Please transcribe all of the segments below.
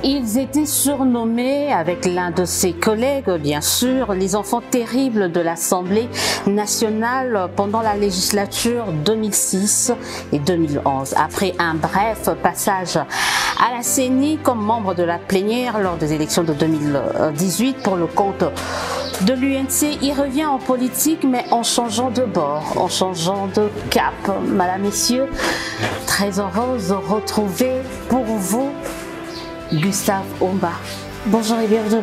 Ils étaient surnommés, avec l'un de ses collègues bien sûr, les enfants terribles de l'Assemblée nationale pendant la législature 2006 et 2011. Après un bref passage à la CENI comme membre de la plénière lors des élections de 2018 pour le compte de l'UNC, il revient en politique mais en changeant de bord, en changeant de cap. Madame, Messieurs, très heureuse de retrouver pour vous Gustave Omba. Bonjour et bienvenue.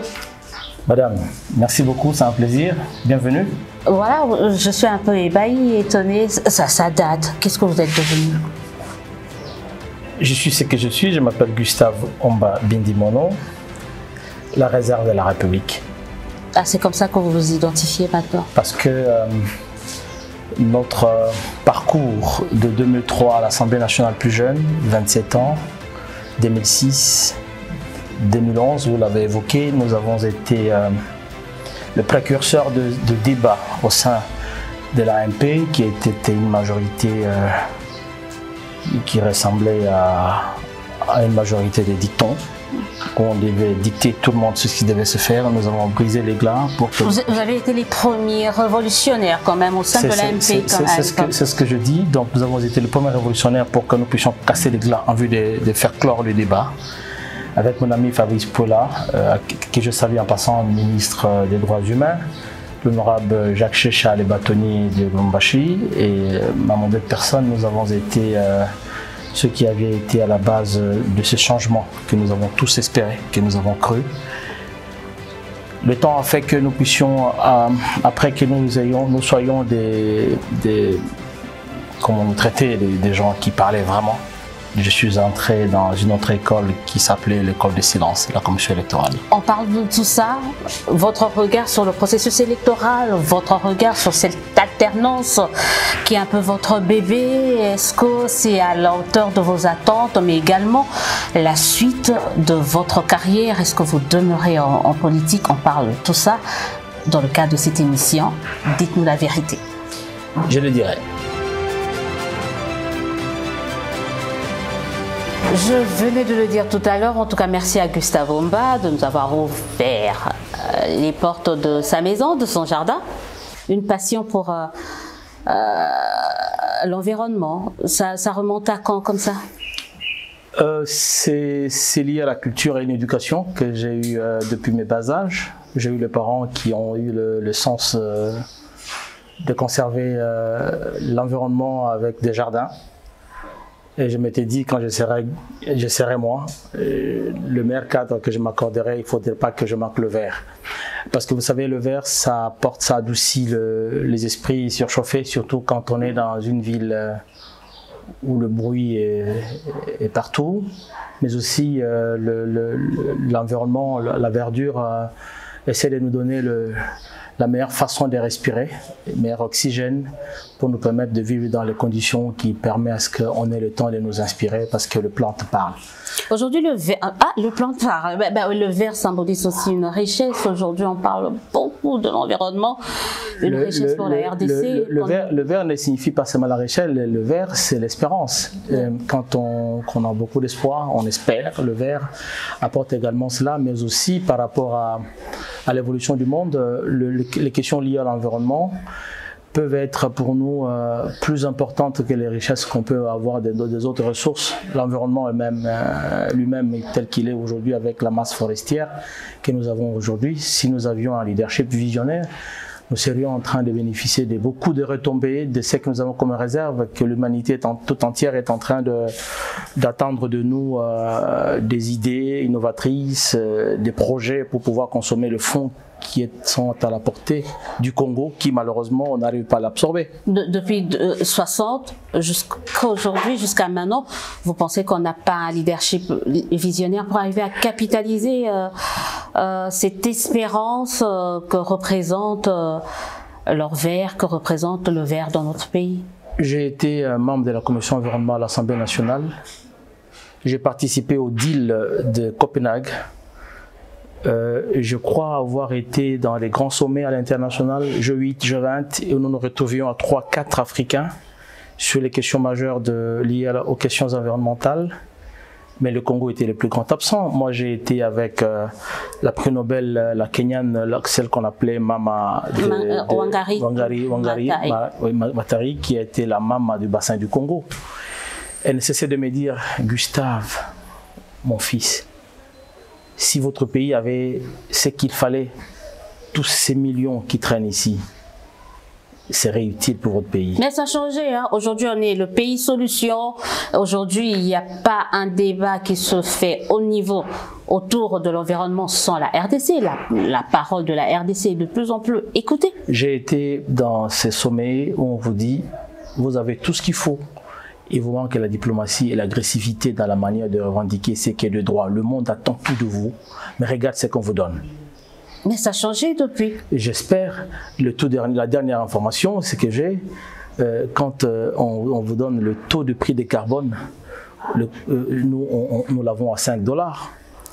Madame, merci beaucoup, c'est un plaisir. Bienvenue. Voilà, je suis un peu ébahie, étonnée. Ça date. Qu'est-ce que vous êtes devenu? Je suis ce que je suis. Je m'appelle Gustave Omba Bindimono, la réserve de la République. Ah, c'est comme ça que vous vous identifiez maintenant? Parce que notre parcours de 2003 à l'Assemblée nationale plus jeune, 27 ans, 2006, 2011, vous l'avez évoqué, nous avons été le précurseur de débats au sein de l'AMP, qui était une majorité qui ressemblait à une majorité des dictons. On devait dicter tout le monde ce qui devait se faire. Nous avons brisé les glaces pour que... Vous avez été les premiers révolutionnaires quand même au sein de l'AMP. C'est ce que je dis. Donc nous avons été les premiers révolutionnaires pour que nous puissions casser les glaces en vue de faire clore le débat. Avec mon ami Fabrice Paula, qui je salue en passant, ministre des Droits humains, l'honorable Jacques Chécha, les bâtonniers de Lombashi, et maman d'autres personnes, nous avons été ceux qui avaient été à la base de ce changement que nous avons tous espéré, que nous avons cru. Le temps a fait que nous puissions, après que nous soyons comment nous traiter, des gens qui parlaient vraiment. Je suis entré dans une autre école qui s'appelait l'école de silence, la commission électorale. On parle de tout ça, votre regard sur le processus électoral, votre regard sur cette alternance qui est un peu votre bébé, est-ce que c'est à la hauteur de vos attentes, mais également la suite de votre carrière, est-ce que vous demeurez en politique? On parle de tout ça dans le cadre de cette émission, dites-nous la vérité. Je le dirai. Je venais de le dire tout à l'heure, en tout cas merci à Gustave Omba de nous avoir ouvert les portes de sa maison, de son jardin. Une passion pour l'environnement, ça remonte à quand comme ça? C'est lié à la culture et une éducation que j'ai eu depuis mes bas âges. J'ai eu les parents qui ont eu le sens de conserver l'environnement avec des jardins. Et je m'étais dit, quand je serai moi, le meilleur cadre que je m'accorderai, il ne faudrait pas que je manque le verre. Parce que vous savez, le verre, ça adoucit les esprits surchauffés, surtout quand on est dans une ville où le bruit est partout. Mais aussi, l'environnement, la verdure essaie de nous donner la meilleure façon de respirer, le meilleur oxygène pour nous permettre de vivre dans les conditions qui permettent à ce qu'on ait le temps de nous inspirer parce que le plante parle. Aujourd'hui, le verre, le plante parle. Le verre symbolise aussi une richesse. Aujourd'hui, on parle beaucoup de l'environnement, une richesse pour la RDC. Le verre ne signifie pas seulement la richesse, le verre, c'est l'espérance. Quand on a beaucoup d'espoir, on espère. Le verre apporte également cela, mais aussi par rapport à l'évolution du monde, les questions liées à l'environnement peuvent être pour nous plus importantes que les richesses qu'on peut avoir des autres ressources. L'environnement lui-même tel qu'il est aujourd'hui avec la masse forestière que nous avons aujourd'hui. Si nous avions un leadership visionnaire, nous serions en train de bénéficier de beaucoup de retombées de ce que nous avons comme réserve, que l'humanité tout entière est en train d'attendre de nous des idées innovatrices, des projets pour pouvoir consommer le fonds qui sont à la portée du Congo, qui malheureusement on n'arrive pas à l'absorber. Depuis 60 jusqu'à aujourd'hui, jusqu'à maintenant, vous pensez qu'on n'a pas un leadership visionnaire pour arriver à capitaliser cette espérance que représente leur verre, que représente le verre dans notre pays? J'ai été membre de la commission environnement à l'Assemblée nationale. J'ai participé au deal de Copenhague. Je crois avoir été dans les grands sommets à l'international, G8, G20, et nous nous retrouvions à 3-4 Africains sur les questions majeures liées aux questions environnementales. Mais le Congo était le plus grand absent. Moi, j'ai été avec la prix Nobel, la Kenyane, celle qu'on appelait Mama Wangari Maathai, qui a été la Mama du bassin du Congo. Elle ne cessait de me dire, Gustave, mon fils, si votre pays avait ce qu'il fallait, tous ces millions qui traînent ici, serait utile pour votre pays. Mais ça a changé, hein. Aujourd'hui on est le pays solution. Aujourd'hui il n'y a pas un débat qui se fait au niveau autour de l'environnement sans la RDC. La parole de la RDC est de plus en plus écoutée. J'ai été dans ces sommets où on vous dit, vous avez tout ce qu'il faut. Il vous manque la diplomatie et l'agressivité dans la manière de revendiquer ce qui est de droit. Le monde attend tout de vous, mais regarde ce qu'on vous donne. Mais ça a changé depuis. J'espère. La dernière information, c'est que j'ai, quand on vous donne le taux de prix des carbone, nous l'avons à $5.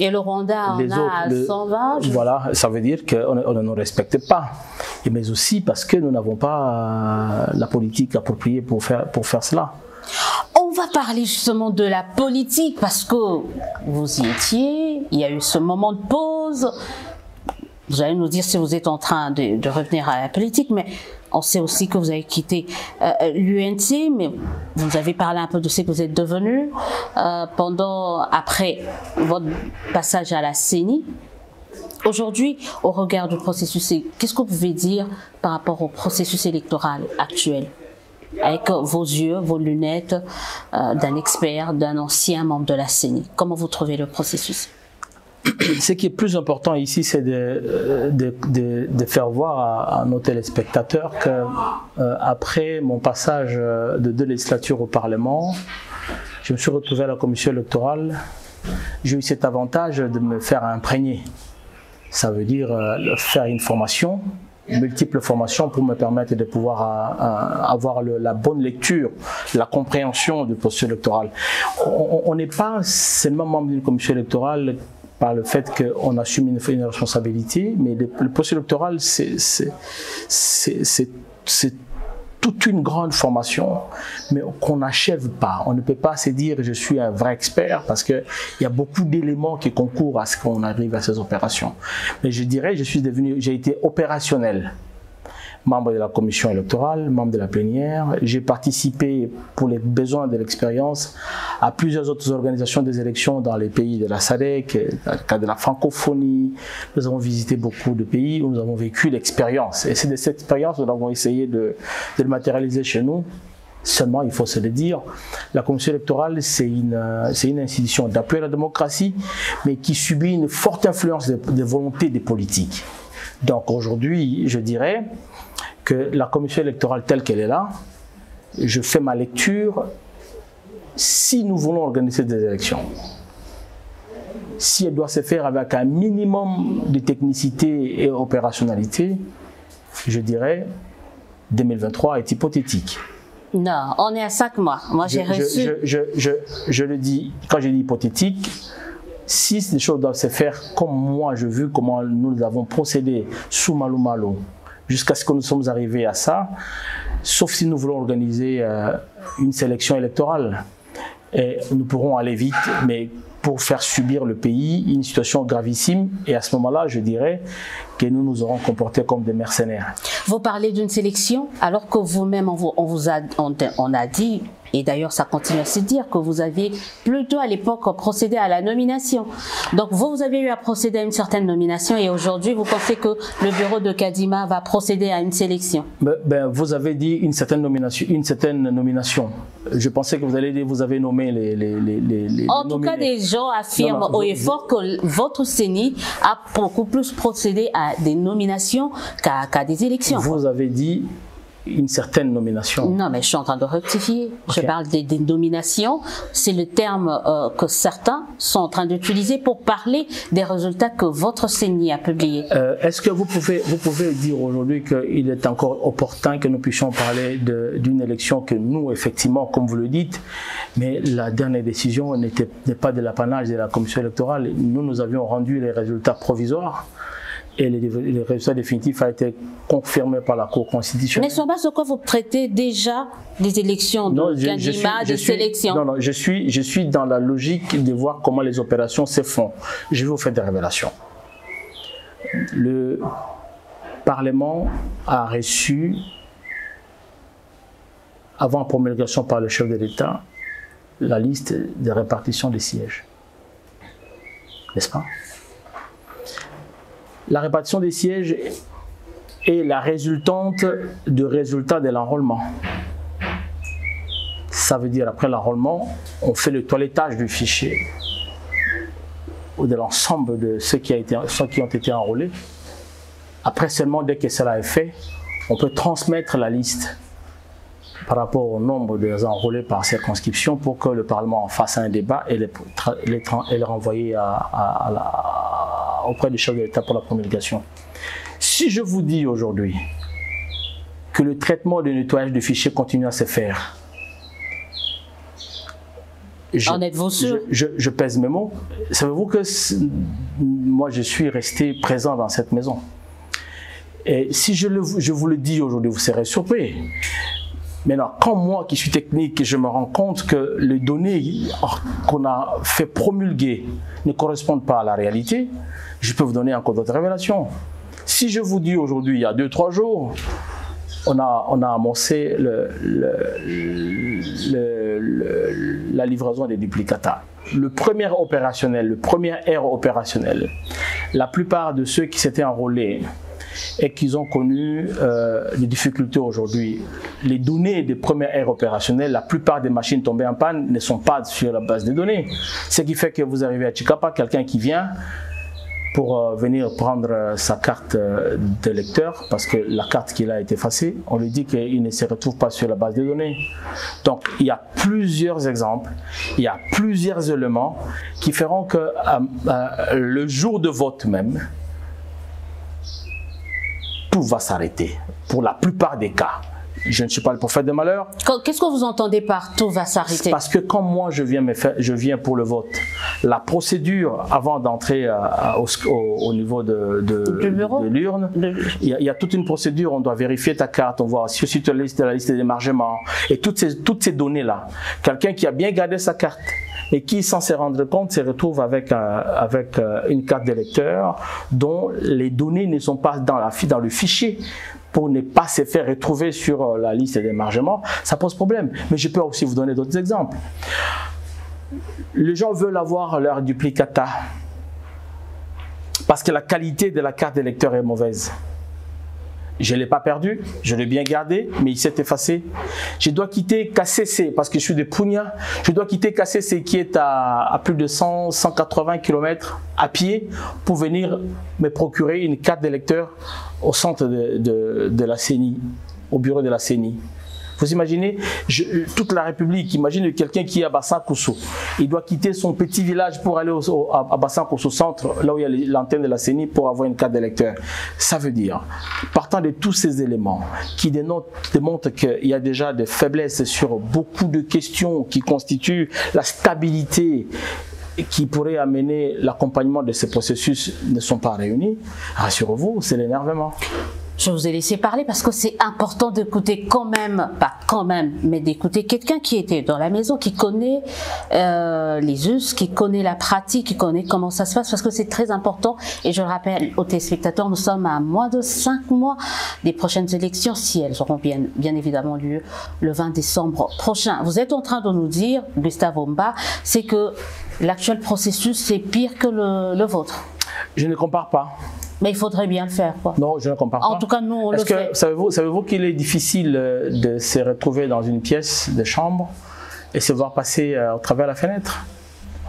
Et le Rwanda en a à 120. Voilà, ça veut dire qu'on ne nous respecte pas. Mais aussi parce que nous n'avons pas la politique appropriée pour faire cela. On va parler justement de la politique parce que vous y étiez, il y a eu ce moment de pause. Vous allez nous dire si vous êtes en train de revenir à la politique, mais on sait aussi que vous avez quitté l'UNC, mais vous avez parlé un peu de ce que vous êtes devenu après votre passage à la CENI. Aujourd'hui, au regard du processus, qu'est-ce que vous pouvez dire par rapport au processus électoral actuel, avec vos yeux, vos lunettes d'un expert, d'un ancien membre de la CENI? Comment vous trouvez le processus? Ce qui est plus important ici, c'est de faire voir à nos téléspectateurs que après mon passage de 2 législatures au Parlement, je me suis retrouvé à la commission électorale. J'ai eu cet avantage de me faire imprégner. Ça veut dire faire une formation, multiples formations pour me permettre de pouvoir avoir la bonne lecture, la compréhension du processus électoral. On n'est pas seulement membre d'une commission électorale par le fait qu'on assume une responsabilité, mais le processus électoral, c'est toute une grande formation, mais qu'on n'achève pas. On ne peut pas se dire je suis un vrai expert parce qu'il y a beaucoup d'éléments qui concourent à ce qu'on arrive à ces opérations. Mais je dirais, j'ai été opérationnel. Membre de la commission électorale, membre de la plénière. J'ai participé pour les besoins de l'expérience à plusieurs autres organisations des élections dans les pays de la SADC, dans le cadre de la francophonie. Nous avons visité beaucoup de pays où nous avons vécu l'expérience. Et c'est de cette expérience que nous avons essayé de le matérialiser chez nous. Seulement, il faut se le dire, la commission électorale, c'est une institution d'appui à la démocratie, mais qui subit une forte influence des volontés des politiques. Donc aujourd'hui, je dirais que la commission électorale telle qu'elle est là, je fais ma lecture. Si nous voulons organiser des élections, si elle doit se faire avec un minimum de technicité et opérationnalité, je dirais 2023 est hypothétique. Non, on est à 5 mois. Moi, j'ai reçu... Je le dis, quand je dis hypothétique, si les choses doivent se faire comme moi j'ai vu comment nous avons procédé sous Malo Malo, jusqu'à ce que nous sommes arrivés à ça, sauf si nous voulons organiser une sélection électorale. Et nous pourrons aller vite, mais pour faire subir le pays une situation gravissime. Et à ce moment-là, je dirais que nous nous aurons comportés comme des mercenaires. Vous parlez d'une sélection, alors que vous-même, on a dit, et d'ailleurs ça continue à se dire, que vous aviez plutôt à l'époque procédé à la nomination. Donc vous avez eu à procéder à une certaine nomination et aujourd'hui vous pensez que le bureau de Kadima va procéder à une sélection? Vous avez dit une certaine nomination. Je pensais que vous allez dire vous avez nommé les en tout cas, des gens affirment haut et fort que votre CENI a beaucoup plus procédé à des nominations qu'à des élections. Vous avez dit une certaine nomination. Non, mais je suis en train de rectifier. Okay. Je parle des nominations. C'est le terme que certains sont en train d'utiliser pour parler des résultats que votre CENI a publiés. Est-ce que vous pouvez dire aujourd'hui qu'il est encore opportun que nous puissions parler d'une élection que nous, effectivement, comme vous le dites, mais la dernière décision n'est pas de l'apanage de la commission électorale. Nous avions rendu les résultats provisoires. et le résultat définitif a été confirmé par la Cour constitutionnelle. Mais sur base de quoi vous traitez déjà des élections, des sélections? Non, je suis dans la logique de voir comment les opérations se font. Je vais vous faire des révélations. Le Parlement a reçu, avant la promulgation par le chef de l'État, la liste de répartition des sièges. N'est-ce pas? La répartition des sièges est la résultante du résultat de l'enrôlement. Ça veut dire, après l'enrôlement, on fait le toilettage du fichier ou de l'ensemble de ceux qui ont été enrôlés. Après seulement, dès que cela est fait, on peut transmettre la liste par rapport au nombre des enrôlés par circonscription pour que le Parlement en fasse un débat et les renvoyer auprès du chef de l'État pour la promulgation. Si je vous dis aujourd'hui que le traitement de nettoyage de fichiers continue à se faire, en êtes-vous sûr? Je pèse mes mots. Savez-vous que moi je suis resté présent dans cette maison? Et si je vous le dis aujourd'hui, vous serez surpris. Maintenant, quand moi qui suis technique, je me rends compte que les données qu'on a fait promulguer ne correspondent pas à la réalité, je peux vous donner encore d'autres révélations. Si je vous dis aujourd'hui, il y a 2-3 jours, on a amorcé la livraison des duplicata. Le premier air opérationnel, la plupart de ceux qui s'étaient enrôlés et qui ont connu des difficultés aujourd'hui. Les données des premières aires opérationnelles, la plupart des machines tombées en panne ne sont pas sur la base de données. Ce qui fait que vous arrivez à Chikapa, quelqu'un qui vient pour venir prendre sa carte de lecteur, parce que la carte qu'il a été effacée, on lui dit qu'il ne se retrouve pas sur la base de données. Donc il y a plusieurs exemples, il y a plusieurs éléments qui feront que le jour de vote même, tout va s'arrêter, pour la plupart des cas. Je ne suis pas le prophète de malheur. Qu'est-ce que vous entendez par tout va s'arrêter? Parce que quand moi je viens pour le vote, la procédure avant d'entrer au niveau de l'urne, il y a toute une procédure, on doit vérifier ta carte, on voit si tu as la liste d'émargement, et toutes ces données-là. Quelqu'un qui a bien gardé sa carte, et qui, sans se rendre compte, se retrouve avec une carte d'électeur dont les données ne sont pas dans le fichier pour ne pas se faire retrouver sur la liste d'émargement, ça pose problème. Mais je peux aussi vous donner d'autres exemples. Les gens veulent avoir leur duplicata parce que la qualité de la carte d'électeur est mauvaise. Je ne l'ai pas perdu, je l'ai bien gardé, mais il s'est effacé. Je dois quitter KCC parce que je suis de Punya. Je dois quitter KCC qui est à plus de 180 km à pied pour venir me procurer une carte d'électeur au centre de la CENI, au bureau de la CENI. Vous imaginez, toute la République, imagine quelqu'un qui est à Bassan-Kousso. Il doit quitter son petit village pour aller à Bassan-Kousso centre, là où il y a l'antenne de la CENI, pour avoir une carte d'électeur. Ça veut dire, partant de tous ces éléments qui démontrent qu'il y a déjà des faiblesses sur beaucoup de questions qui constituent la stabilité qui pourrait amener l'accompagnement de ces processus ne sont pas réunis, rassurez-vous, c'est l'énervement. Je vous ai laissé parler parce que c'est important d'écouter quand même, pas quand même, mais d'écouter quelqu'un qui était dans la maison, qui connaît les us, qui connaît la pratique, qui connaît comment ça se passe, parce que c'est très important. Et je le rappelle aux téléspectateurs, nous sommes à moins de 5 mois des prochaines élections, si elles auront bien évidemment lieu le 20 décembre prochain. Vous êtes en train de nous dire, Gustavo Mba, c'est que l'actuel processus, c'est pire que le vôtre. Je ne compare pas. Mais il faudrait bien le faire, quoi. Non, je ne compare pas. En tout cas, nous, on le fait. Savez-vous qu'il est difficile de se retrouver dans une pièce de chambre et se voir passer au travers la fenêtre?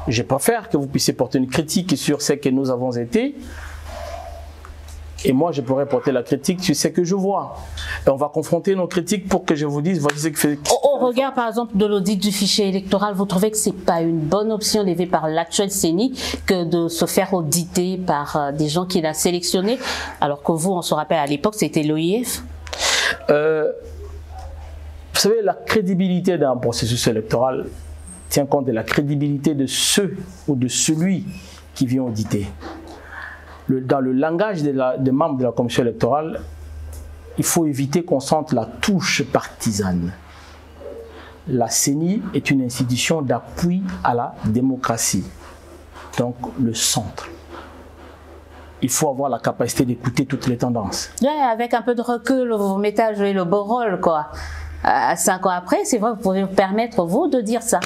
Je préfère que vous puissiez porter une critique sur ce que nous avons été. Et moi, je pourrais porter la critique sur ce que je vois. Et on va confronter nos critiques pour que je vous dise, voici ce que fait. Au regard, par exemple, de l'audit du fichier électoral, vous trouvez que c'est pas une bonne option levée par l'actuel CENI que de se faire auditer par des gens qu'il a sélectionnés, alors que vous, on se rappelle à l'époque, c'était l'OIF? Vous savez, la crédibilité d'un processus électoral tient compte de la crédibilité de ceux ou de celui qui vient auditer. dans le langage des membres de la commission électorale, il faut éviter qu'on sente la touche partisane. La CENI est une institution d'appui à la démocratie, donc le centre. Il faut avoir la capacité d'écouter toutes les tendances. Ouais, avec un peu de recul, vous mettez à jouer le beau rôle, quoi. 5 ans après, c'est vrai, vous pouvez vous permettre, vous, de dire ça.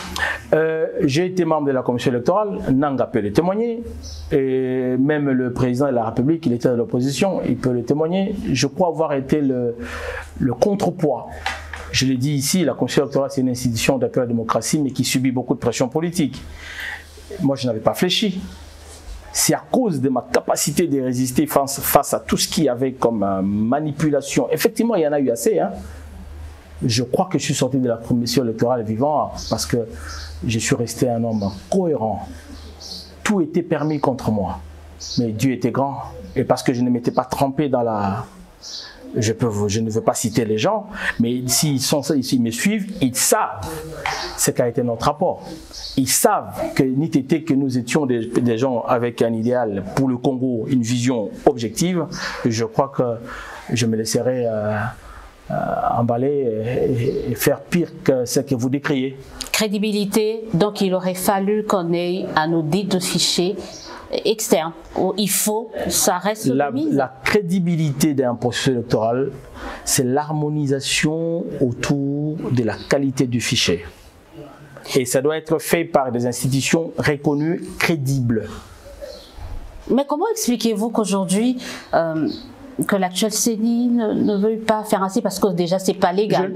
J'ai été membre de la commission électorale, Nanga peut le témoigner, et même le président de la République, il était de l'opposition, il peut le témoigner. Je crois avoir été le contrepoids. Je l'ai dit ici, la commission électorale, c'est une institution d'appui à la démocratie, mais qui subit beaucoup de pression politique. Moi, je n'avais pas fléchi. C'est à cause de ma capacité de résister face à tout ce qu'il y avait comme manipulation. Effectivement, il y en a eu assez, hein. Je crois que je suis sorti de la commission électorale vivant parce que je suis resté un homme cohérent. Tout était permis contre moi. Mais Dieu était grand. Et parce que je ne m'étais pas trempé dans la... Je ne veux pas citer les gens, mais s'ils me suivent, ils savent ce qu'a été notre rapport. Ils savent que n'était que nous étions des gens avec un idéal pour le Congo, une vision objective. Et je crois que je me laisserai... emballer et faire pire que ce que vous décriez. Crédibilité, donc il aurait fallu qu'on ait un audit de fichiers externes. Il faut, ça reste la crédibilité d'un processus électoral, c'est l'harmonisation autour de la qualité du fichier. Et ça doit être fait par des institutions reconnues, crédibles. Mais comment expliquez-vous qu'aujourd'hui, que l'actuelle CENI ne veuille pas faire ainsi parce que déjà c'est pas légal.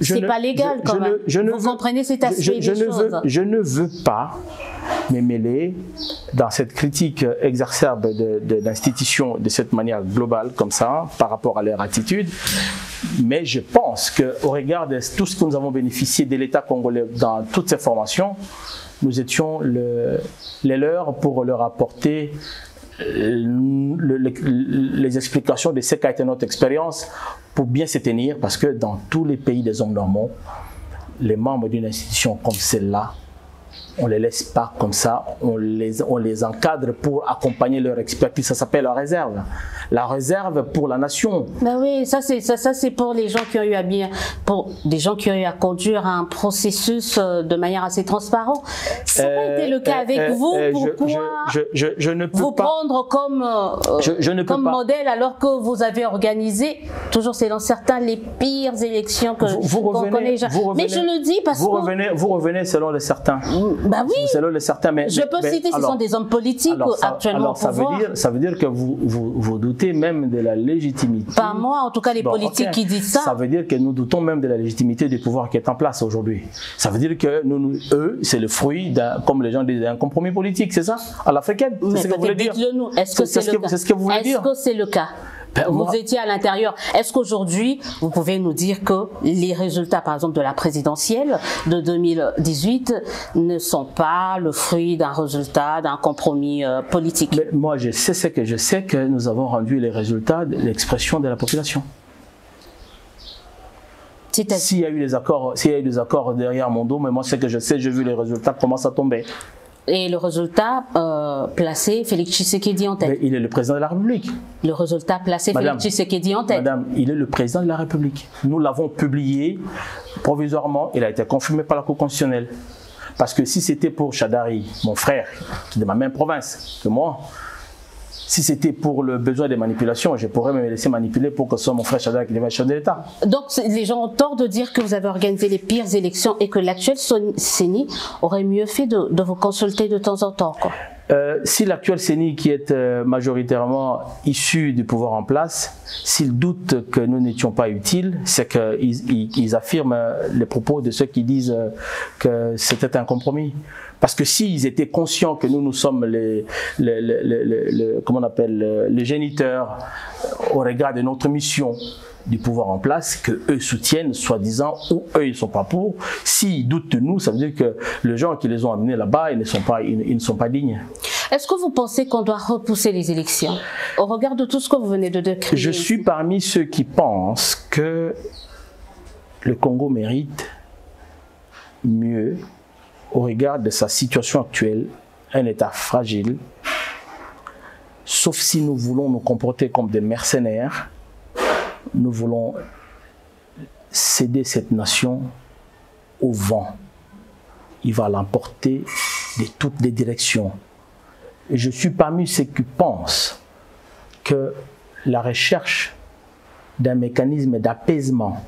C'est pas légal quand même. Vous comprenez cet aspect des choses. Je ne veux pas me mêler dans cette critique exacerbe de l'institution de cette manière globale comme ça par rapport à leur attitude. Mais je pense qu'au regard de tout ce que nous avons bénéficié de l'État congolais dans toutes ces formations, nous étions les leurs pour leur apporter les explications de ce qu'a été notre expérience pour bien se tenir, parce que dans tous les pays des hommes normaux, les membres d'une institution comme celle-là, on ne les laisse pas comme ça, on les encadre pour accompagner leur expertise. Ça s'appelle la réserve. La réserve pour la nation. Ben oui, ça c'est pour les gens qui ont eu à pour des gens qui ont eu à conduire un processus de manière assez transparente. Ça n'a pas été le cas avec vous. Pourquoi je ne peux vous pas prendre comme modèle alors que vous avez organisé, toujours c'est dans certains, les pires élections qu'on connaît déjà. Mais je le dis parce que... Vous revenez selon les certains. Bah oui. Selon les certains, mais, je peux citer, ce sont des hommes politiques actuellement. Ça veut dire que vous doutez même de la légitimité. Pas moi, en tout cas les politiques qui disent ça. Ça veut dire que nous doutons même de la légitimité du pouvoir qui est en place aujourd'hui. Ça veut dire que eux, c'est le fruit comme les gens disent, d'un compromis politique, c'est ça? À l'africaine, c'est ce que vous voulez dire? Dites-le nous. Est-ce que c'est le cas? C'est ce que vous voulez dire? Est-ce que c'est le cas? Vous étiez à l'intérieur. Est-ce qu'aujourd'hui, vous pouvez nous dire que les résultats, par exemple, de la présidentielle de 2018 ne sont pas le fruit d'un résultat, d'un compromis politique? Mais moi, je sais que nous avons rendu les résultats de l'expression de la population. S'il y a eu des accords derrière mon dos, mais moi, c'est que je sais, j'ai vu les résultats commencent à tomber. Et le résultat placé Félix Tshisekedi en tête. Mais il est le président de la République. Le résultat placé Félix Tshisekedi en tête. Madame, il est le président de la République. Nous l'avons publié provisoirement. Il a été confirmé par la Cour constitutionnelle. Parce que si c'était pour Chadari, mon frère, qui est de ma même province que moi, si c'était pour le besoin des manipulations, je pourrais me laisser manipuler pour que ce soit mon frère Chadari qui devienne chef de l'État. Donc les gens ont tort de dire que vous avez organisé les pires élections et que l'actuelle CENI aurait mieux fait de vous consulter de temps en temps, quoi. Si l'actuelle CENI, qui est majoritairement issue du pouvoir en place, s'ils doutent que nous n'étions pas utiles, c'est qu'ils affirment les propos de ceux qui disent que c'était un compromis. Parce que s'ils étaient conscients que nous sommes comment on appelle, les géniteurs au regard de notre mission du pouvoir en place, que eux soutiennent, soi-disant, ou eux ils ne sont pas pour. S'ils doutent de nous, ça veut dire que les gens qui les ont amenés là-bas, ils ne sont pas dignes. Est-ce que vous pensez qu'on doit repousser les élections au regard de tout ce que vous venez de décrire? Je suis parmi ceux qui pensent que le Congo mérite mieux au regard de sa situation actuelle, un État fragile, sauf si nous voulons nous comporter comme des mercenaires, nous voulons céder cette nation au vent. Il va l'emporter de toutes les directions. Et je suis parmi ceux qui pensent que la recherche d'un mécanisme d'apaisement,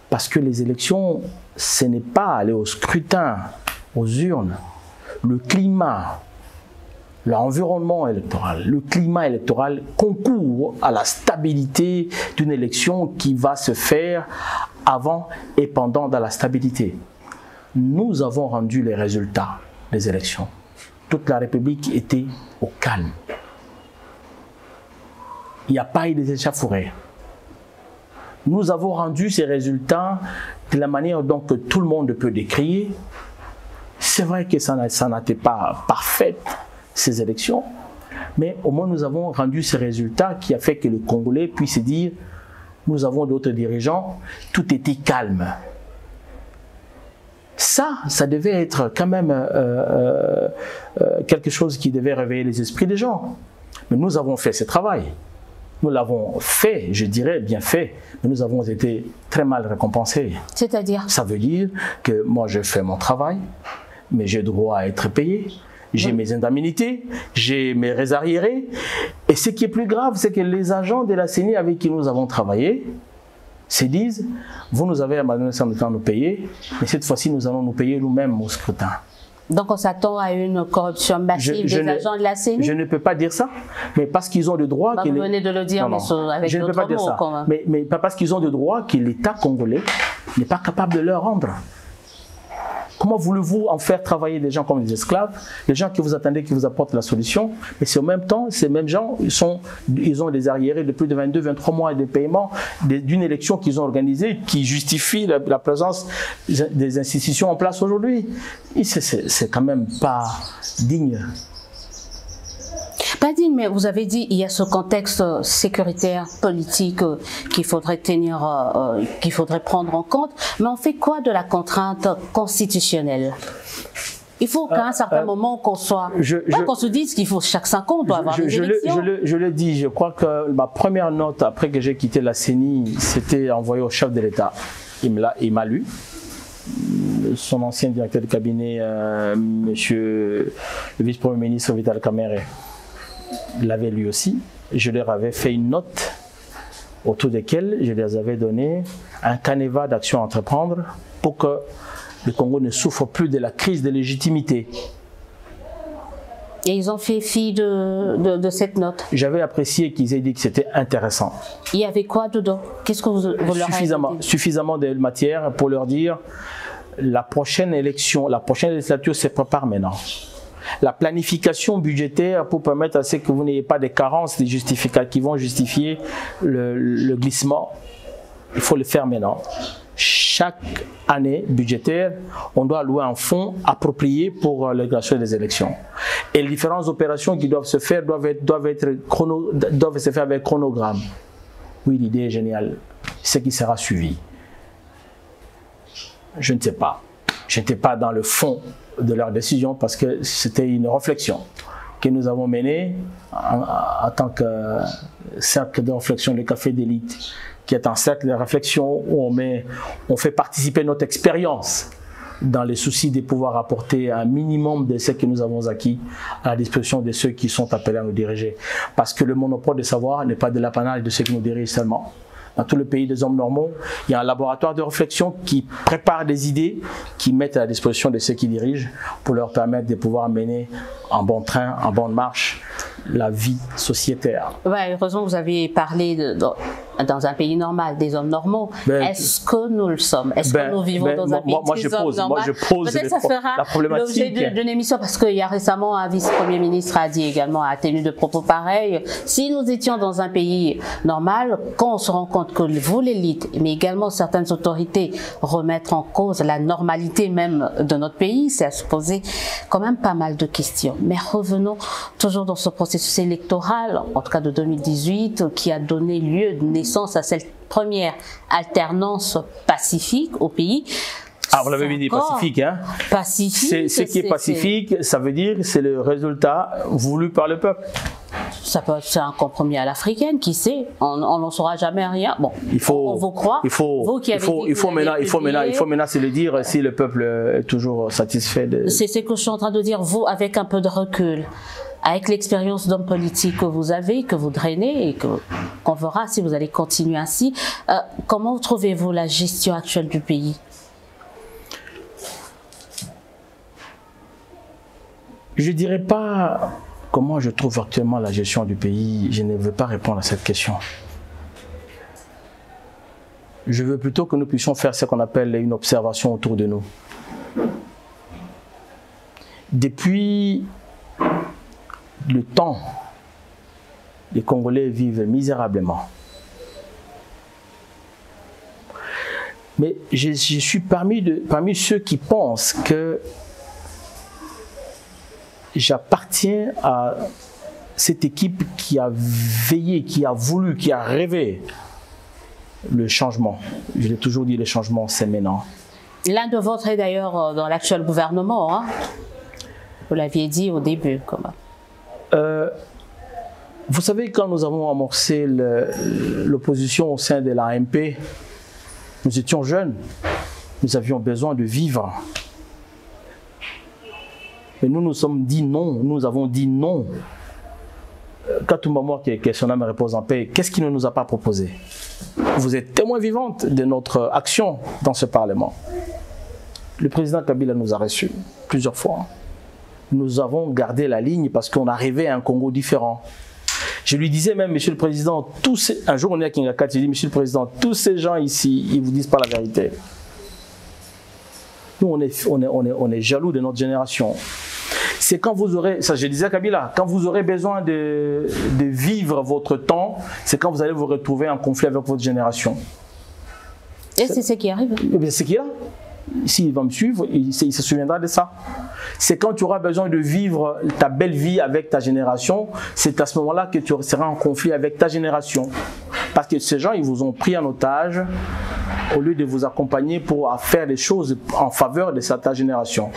parce que les élections, ce n'est pas aller au scrutin, aux urnes, le climat, l'environnement électoral, le climat électoral concourt à la stabilité d'une élection qui va se faire avant et pendant dans la stabilité. Nous avons rendu les résultats des élections. Toute la République était au calme. Il n'y a pas eu d'échauffourée. Nous avons rendu ces résultats de la manière dont que tout le monde peut décrire. C'est vrai que ça n'était pas parfait, ces élections, mais au moins nous avons rendu ces résultats qui a fait que les Congolais puissent dire nous avons d'autres dirigeants, tout était calme. Ça devait être quand même quelque chose qui devait réveiller les esprits des gens. Mais nous avons fait ce travail. Nous l'avons fait, je dirais bien fait, mais nous avons été très mal récompensés. C'est-à-dire? Ça veut dire que moi je fais mon travail, mais j'ai droit à être payé. J'ai mes indemnités, j'ai mes arriérés. Et ce qui est plus grave, c'est que les agents de la CENI avec qui nous avons travaillé se disent, vous nous avez abandonné sans le temps nous payer, mais cette fois-ci nous allons nous payer nous-mêmes au scrutin. Donc on s'attend à une corruption massive des agents de la CENI? Je ne peux pas dire ça, mais parce qu'ils ont le droit... Vous venez de le dire, mais avec d'autres mots quand même. Mais pas parce qu'ils ont le droit que l'État congolais n'est pas capable de leur rendre. Comment voulez-vous en faire travailler des gens comme des esclaves, les gens que vous attendez qui vous apportent la solution, mais c'est en même temps, ces mêmes gens, ils ont des arriérés de plus de 22-23 mois de paiement d'une élection qu'ils ont organisée qui justifie la présence des institutions en place aujourd'hui. C'est quand même pas digne. Pas digne, mais vous avez dit il y a ce contexte sécuritaire, politique qu'il faudrait qu'il faudrait prendre en compte. Mais on fait quoi de la contrainte constitutionnelle? Il faut qu'à un certain moment qu'on soit, pas qu'on se dise qu'il faut chaque 5 ans on doit avoir des élections. Je le dis, je crois que ma première note après que j'ai quitté la CENI, c'était envoyé au chef de l'État. Il m'a lu. Son ancien directeur de cabinet, monsieur le vice-premier ministre Vital Kamerhe, l'avait lu aussi. Je leur avais fait une note autour desquelles je leur avais donné un canevas d'actions à entreprendre pour que le Congo ne souffre plus de la crise de légitimité. Et ils ont fait fi de cette note? J'avais apprécié qu'ils aient dit que c'était intéressant. Il y avait quoi dedans? Qu'est-ce que vous leur avez dit? Suffisamment de matière pour leur dire la prochaine élection, la prochaine législature se prépare maintenant. La planification budgétaire pour permettre à ce que vous n'ayez pas de carences qui vont justifier le glissement, il faut le faire maintenant. Chaque année budgétaire, on doit allouer un fonds approprié pour l'organisation des élections. Et les différentes opérations qui doivent se faire doivent se faire avec chronogramme. Oui, l'idée est géniale. Ce qui sera suivi, je ne sais pas. Je n'étais pas dans le fond de leur décision parce que c'était une réflexion que nous avons menée en tant que cercle de réflexion, le Café d'élite, qui est un cercle de réflexion où on fait participer notre expérience dans les soucis de pouvoir apporter un minimum de ce que nous avons acquis à la disposition de ceux qui sont appelés à nous diriger. Parce que le monopole de savoir n'est pas de l'apanage de ceux qui nous dirigent seulement. Dans tout le pays des hommes normaux, il y a un laboratoire de réflexion qui prépare des idées, qui mettent à la disposition de ceux qui dirigent pour leur permettre de pouvoir mener en bon train, en bonne marche, la vie sociétaire. Ouais, heureusement, vous avez parlé dans un pays normal, des hommes normaux. Est-ce que nous le sommes? Est-ce que nous vivons dans un pays des hommes normaux? Moi, je pose peut-être ça fera l'objet d'une émission, parce qu'il y a récemment un vice-premier ministre a dit également, a tenu de propos pareils. Si nous étions dans un pays normal, quand on se rend compte que vous, l'élite, mais également certaines autorités, remettre en cause la normalité même de notre pays, c'est à se poser quand même pas mal de questions. Mais revenons toujours dans ce processus électoral, en tout cas de 2018, qui a donné lieu de naissance à cette première alternance pacifique au pays. Ah, vous l'avez dit, pacifique, hein? Pacifique. Ce qui est pacifique, ça veut dire c'est le résultat voulu par le peuple. Ça peut être un compromis à l'africaine, qui sait? On n'en saura jamais rien. Bon, on vous croit. Il faut maintenant se le dire si le peuple est toujours satisfait de. C'est ce que je suis en train de dire. Vous, avec un peu de recul, avec l'expérience d'homme politique que vous avez, que vous drainez et qu'on verra si vous allez continuer ainsi, comment trouvez-vous la gestion actuelle du pays? Je dirais pas comment je trouve actuellement la gestion du pays. Je ne veux pas répondre à cette question. Je veux plutôt que nous puissions faire ce qu'on appelle une observation autour de nous. Depuis le temps, les Congolais vivent misérablement. Mais je suis parmi ceux qui pensent que j'appartiens à cette équipe qui a veillé, qui a voulu, qui a rêvé le changement. Je l'ai toujours dit, le changement, c'est maintenant. L'un de vôtres est d'ailleurs dans l'actuel gouvernement. Hein? Vous l'aviez dit au début. Vous savez, quand nous avons amorcé l'opposition au sein de l'AMP, nous étions jeunes. Nous avions besoin de vivre. Mais nous nous sommes dit non, nous avons dit non. Katoumba, que son âme repose en paix, qu'est-ce qu'il ne nous a pas proposé? Vous êtes témoin vivante de notre action dans ce Parlement. Le président Kabila nous a reçus plusieurs fois. Nous avons gardé la ligne parce qu'on arrivait à un Congo différent. Je lui disais même, Monsieur le Président, un jour on est à Kingakat, j'ai dit, Monsieur le Président, tous ces gens ici, ils ne vous disent pas la vérité. Nous, on est jaloux de notre génération. C'est quand vous aurez, ça je disais à Kabila, quand vous aurez besoin de vivre votre temps, c'est quand vous allez vous retrouver en conflit avec votre génération. Et c'est ce qui arrive. Eh bien, c'est qui est là. S'il va me suivre, il se souviendra de ça. C'est quand tu auras besoin de vivre ta belle vie avec ta génération, c'est à ce moment-là que tu seras en conflit avec ta génération. Parce que ces gens, ils vous ont pris en otage au lieu de vous accompagner pour faire des choses en faveur de ta génération.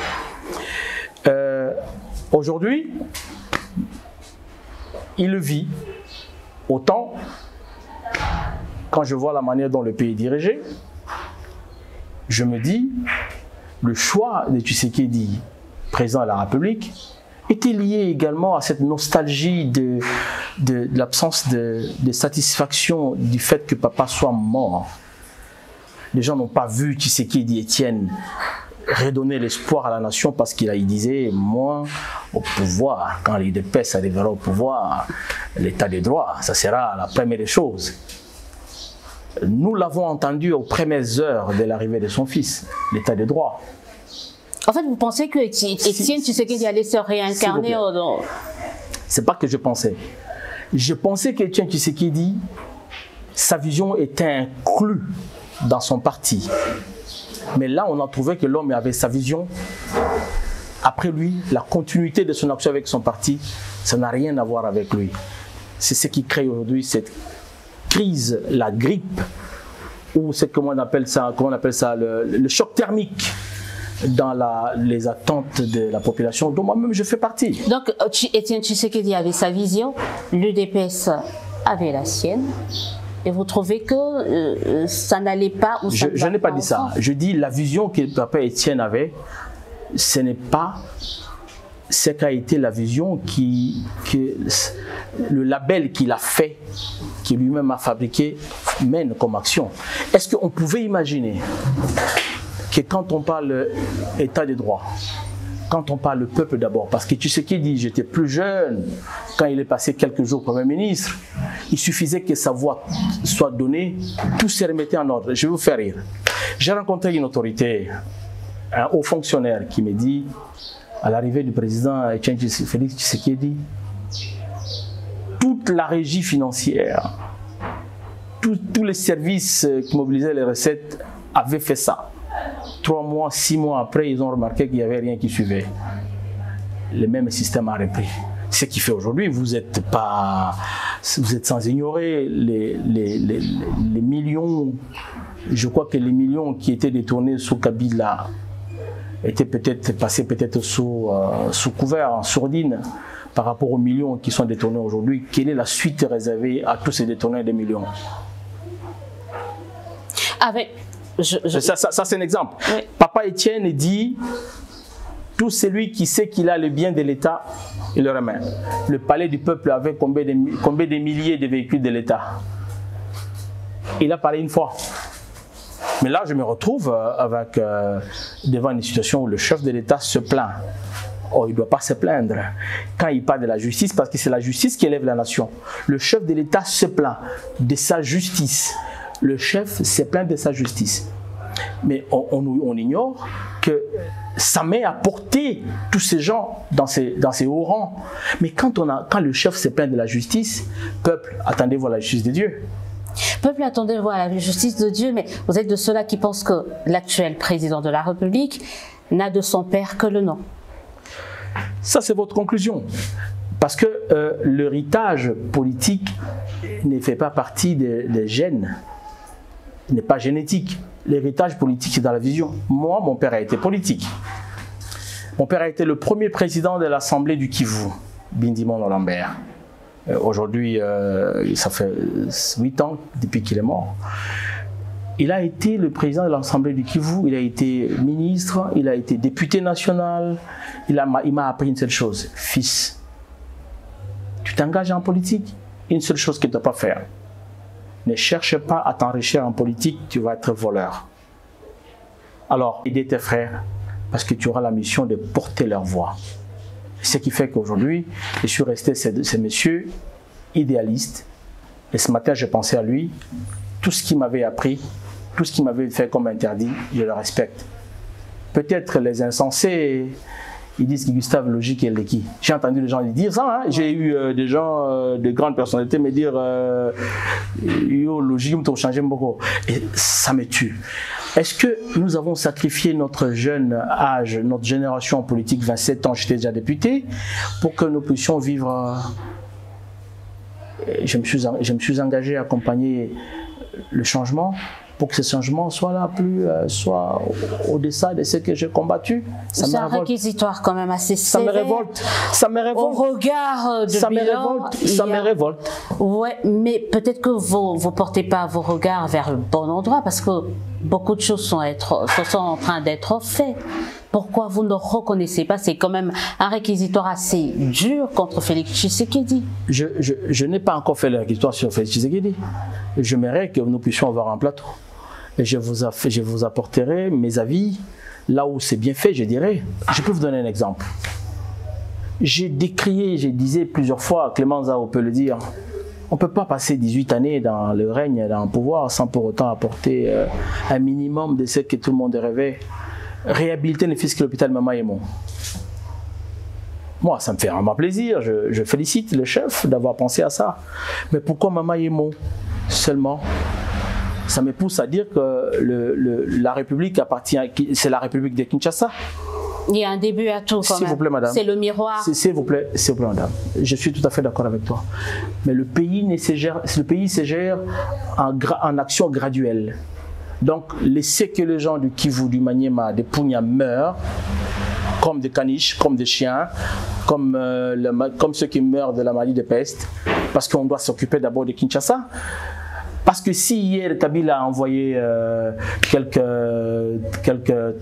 Aujourd'hui, il le vit. Autant, quand je vois la manière dont le pays est dirigé, je me dis, le choix de Tshisekedi, président de la République, était lié également à cette nostalgie de l'absence de satisfaction du fait que papa soit mort. Les gens n'ont pas vu Tshisekedi Étienne redonner l'espoir à la nation parce qu'il disait, moi, au pouvoir, quand l'IDPS arrivera au pouvoir, l'état de droit, ça sera la première des choses. Nous l'avons entendu aux premières heures de l'arrivée de son fils, l'état de droit. En fait, vous pensez que Étienne Tshisekedi allait se réincarner C'est pas que je pensais. Je pensais qu'Étienne Tshisekedi, sa vision était inclue dans son parti. Mais là, on a trouvé que l'homme avait sa vision. Après lui, la continuité de son action avec son parti, ça n'a rien à voir avec lui. C'est ce qui crée aujourd'hui cette crise, la grippe, ou c'est comment on appelle ça, le choc thermique dans les attentes de la population, dont moi-même je fais partie. Donc, Étienne Tshisekedi avait sa vision, l'UDPS avait la sienne. Et vous trouvez que ça n'allait pas ou ça Je n'ai pas dit ça. Je dis la vision que papa Étienne avait, ce n'est pas ce qu'a été la vision que le label qu'il a fait, qu'il lui-même a fabriqué, mène comme action. Est-ce qu'on pouvait imaginer que quand on parle état de droit, quand on parle le peuple d'abord, parce que tu sais qui dit, j'étais plus jeune, quand il est passé quelques jours Premier ministre, il suffisait que sa voix soit donnée, tout se remettait en ordre. Je vais vous faire rire. J'ai rencontré une autorité, un haut fonctionnaire qui me dit, à l'arrivée du président Félix Tshisekedi, toute la régie financière, tous les services qui mobilisaient les recettes avaient fait ça. 3 mois, 6 mois après, ils ont remarqué qu'il n'y avait rien qui suivait. Le même système a repris. Ce qui fait aujourd'hui, vous êtes sans ignorer les millions Je crois que les millions qui étaient détournés sous Kabila étaient peut-être passés sous couvert, en sourdine, par rapport aux millions qui sont détournés aujourd'hui. Quelle est la suite réservée à tous ces détournés des millions? Ça c'est un exemple. Oui. Papa Étienne dit, tout celui qui sait qu'il a le bien de l'État, il le remet. Le palais du peuple avait combien de milliers de véhicules de l'État? Il a parlé une fois. Mais là, je me retrouve devant une situation où le chef de l'État se plaint. Oh, il ne doit pas se plaindre quand il parle de la justice, parce que c'est la justice qui élève la nation. Le chef de l'État se plaint de sa justice. Le chef se plaint de sa justice. Mais on ignore que Samé a porté tous ces gens dans ces hauts rangs. Mais quand le chef se plaint de la justice, peuple, attendez voir la justice de Dieu. Peuple, attendez voir la justice de Dieu, mais vous êtes de ceux-là qui pensent que l'actuel président de la République n'a de son père que le nom. Ça, c'est votre conclusion. Parce que l'héritage politique ne fait pas partie des gènes, n'est pas génétique. L'héritage politique, c'est dans la vision. Moi, mon père a été politique. Mon père a été le premier président de l'Assemblée du Kivu, Bindimon Lambert. Aujourd'hui, ça fait 8 ans depuis qu'il est mort. Il a été le président de l'Assemblée du Kivu, il a été ministre, il a été député national. Il m'a appris une seule chose: fils, tu t'engages en politique, une seule chose que tu ne dois pas faire. Ne cherche pas à t'enrichir en politique, tu vas être voleur. Alors, aidez tes frères, parce que tu auras la mission de porter leur voix. Ce qui fait qu'aujourd'hui, je suis resté ce monsieur idéaliste. Et ce matin, je pensais à lui. Tout ce qu'il m'avait appris, tout ce qu'il m'avait fait comme interdit, je le respecte. Peut-être les insensés, ils disent que Gustave Logique est l'équipe. J'ai entendu les gens dire ça. Hein? J'ai eu des gens, de grandes personnalités me dire yo, Logique, tu as changé beaucoup. Et ça me tue. Est-ce que nous avons sacrifié notre jeune âge, notre génération politique, 27 ans, j'étais déjà député, pour que nous puissions vivre? Je me suis engagé à accompagner le changement, pour que ce changement soit là, soit au-dessus de ce que j'ai combattu. C'est un réquisitoire quand même assez sévère. Ça me révolte. Au regard de bilan, ça me révolte. Ouais, mais peut-être que vous ne portez pas vos regards vers le bon endroit, parce que beaucoup de choses sont en train d'être faites. Pourquoi vous ne reconnaissez pas? C'est quand même un réquisitoire assez dur contre Félix Tshisekedi. Je n'ai pas encore fait le réquisitoire sur Félix Tshisekedi. J'aimerais que nous puissions avoir un plateau. Et je vous apporterai mes avis. Là où c'est bien fait, je dirais. Je peux vous donner un exemple. J'ai décrié, je disais plusieurs fois, Clément Zao peut le dire, on ne peut pas passer 18 années dans le règne, dans le pouvoir, sans pour autant apporter un minimum de ce que tout le monde rêvait. Réhabiliter le fils de l'hôpital Mama Yemo. Moi, ça me fait vraiment plaisir. Je félicite le chef d'avoir pensé à ça. Mais pourquoi Mama Yemo seulement? Ça me pousse à dire que la République appartient, c'est la République de Kinshasa. Il y a un début à tout quand même. S'il vous plaît, madame. C'est le miroir. S'il vous plaît, madame. Je suis tout à fait d'accord avec toi. Mais le pays se gère en action graduelle. Donc, laissez que les gens du Kivu, du Maniema, des Punya meurent, comme des caniches, comme des chiens, comme ceux qui meurent de la maladie de peste, parce qu'on doit s'occuper d'abord de Kinshasa. Parce que si hier Kabila a envoyé quelques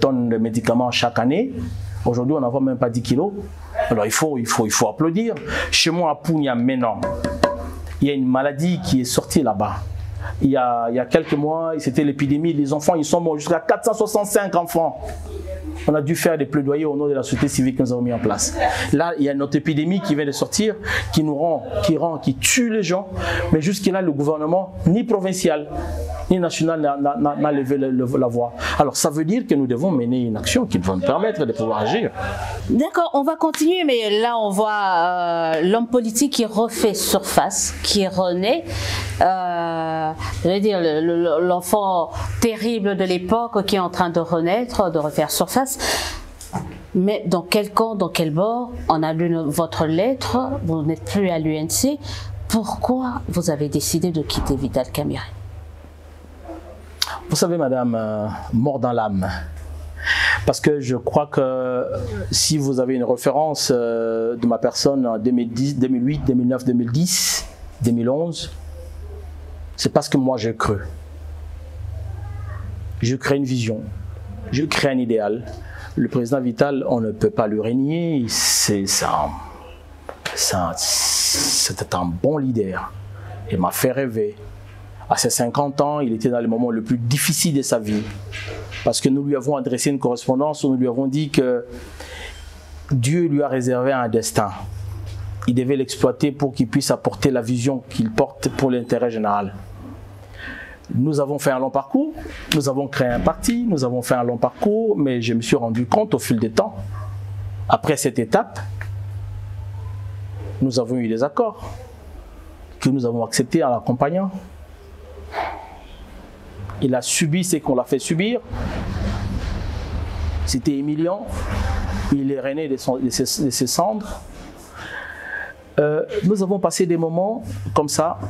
tonnes de médicaments chaque année, aujourd'hui on n'en voit même pas 10 kilos, alors il faut applaudir. Chez moi à Punya maintenant, il y a une maladie qui est sortie là-bas. Il y a quelques mois, c'était l'épidémie, les enfants ils sont morts, jusqu'à 465 enfants. On a dû faire des plaidoyers au nom de la société civile que nous avons mis en place. Là, il y a notre épidémie qui vient de sortir, qui tue les gens. Mais jusqu'à là, le gouvernement, ni provincial, ni national, n'a levé la voix. Alors, ça veut dire que nous devons mener une action qui va nous permettre de pouvoir agir. D'accord, on va continuer, mais là, on voit l'homme politique qui refait surface, qui renaît. Je veux dire, l'enfant terrible de l'époque qui est en train de renaître, de refaire surface. Mais dans quel camp, dans quel bord? On a lu votre lettre, vous n'êtes plus à l'UNC. Pourquoi vous avez décidé de quitter Vital Kamerhe? Vous savez, madame, mort dans l'âme. Parce que je crois que si vous avez une référence de ma personne en 2010, 2008, 2009, 2010, 2011, c'est parce que moi j'ai cru. Je crée une vision, je crée un idéal. Le président Vital, on ne peut pas le renier, c'était un bon leader. Il m'a fait rêver. À ses 50 ans, il était dans le moment le plus difficile de sa vie. Parce que nous lui avons adressé une correspondance où nous lui avons dit que Dieu lui a réservé un destin. Il devait l'exploiter pour qu'il puisse apporter la vision qu'il porte pour l'intérêt général. Nous avons fait un long parcours, nous avons créé un parti, nous avons fait un long parcours, mais je me suis rendu compte au fil du temps, après cette étape, nous avons eu des accords que nous avons acceptés en l'accompagnant. Il a subi ce qu'on l'a fait subir. C'était humiliant. Il est rené de ses cendres. Nous avons passé des moments comme ça.